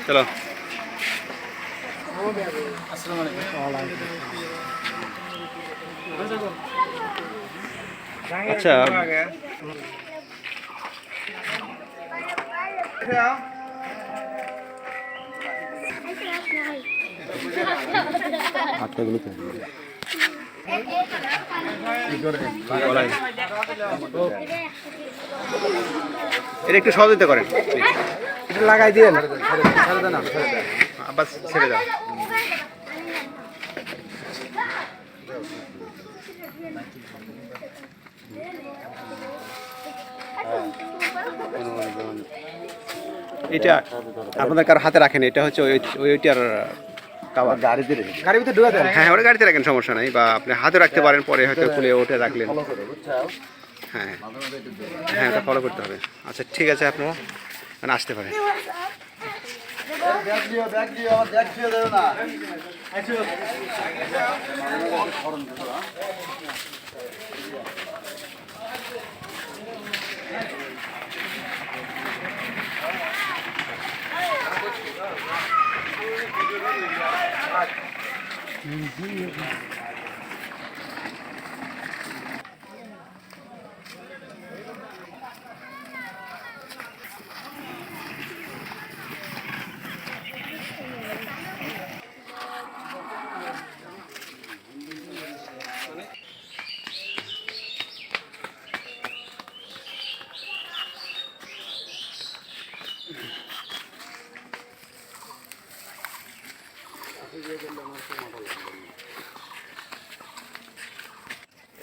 চলো আচ্ছা এটা একটু সহযোগিতা করেন, লাগাই দিয়ে বাস ছেড়ে দাও। এটা আপনাদের কার হাতে রাখেন, এটা হচ্ছে ওইটার কাভার। গাড়ির ভিতরে ঢুকে দেন। হ্যাঁ, ওটা গাড়িতে রাখেন, সমস্যা নাই, বা আপনি হাতে রাখতে পারেন, পরে হয়তো খুলে ওঠে রাখলেন। হ্যাঁ হ্যাঁ, এটা ফলো করতে হবে। আচ্ছা ঠিক আছে, আপনারা আসতে পারেন।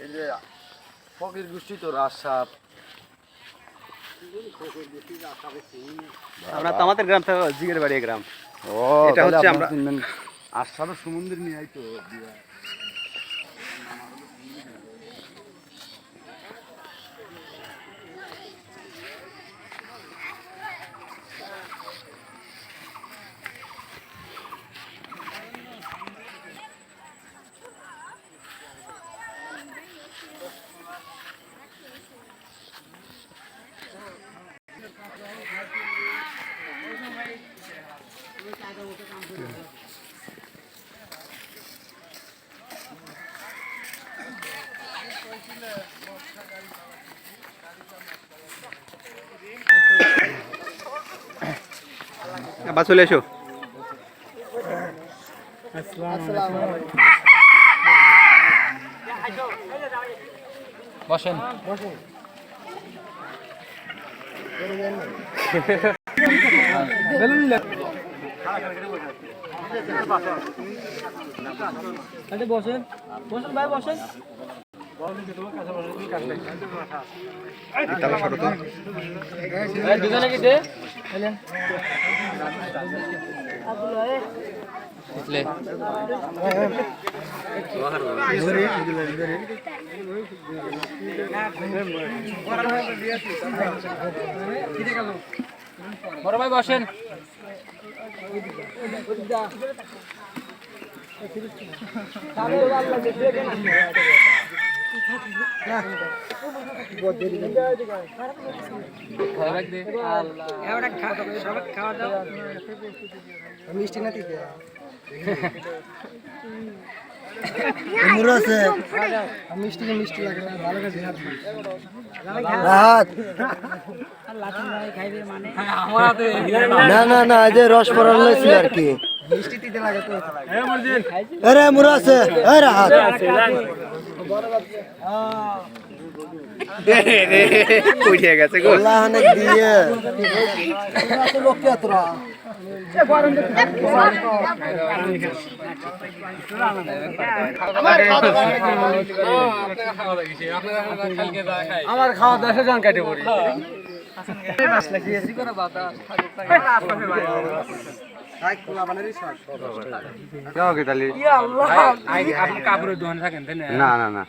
এই যে ফকির গোষ্ঠী তো রাজসাপ, আমরা তো আমাদের গ্রাম থেকে জিগের বাড়ি গ্রাম। এটা হচ্ছে আমরা আশারও সমুদ্র নিয়ে আইতো। বা চলে এসো। বসেন বসেন বসেন ভাই বসেন। দুজনে কি দে বড় ভাই বসেন। মিষ্টি না দিতে মিষ্টি মিষ্টি লাগে না, ভালো করে না না না, যে রস পড়া হয়েছিল আর কি, মিষ্টি দিতে লাগে তো। আরে মুরা আছে, আরে হাত উঠে গেছে গো, আল্লাহ অনেক দিয়ে লোক কে তোরা আমার খাওয়া দাওয়া জন কাটে পড়ি না না না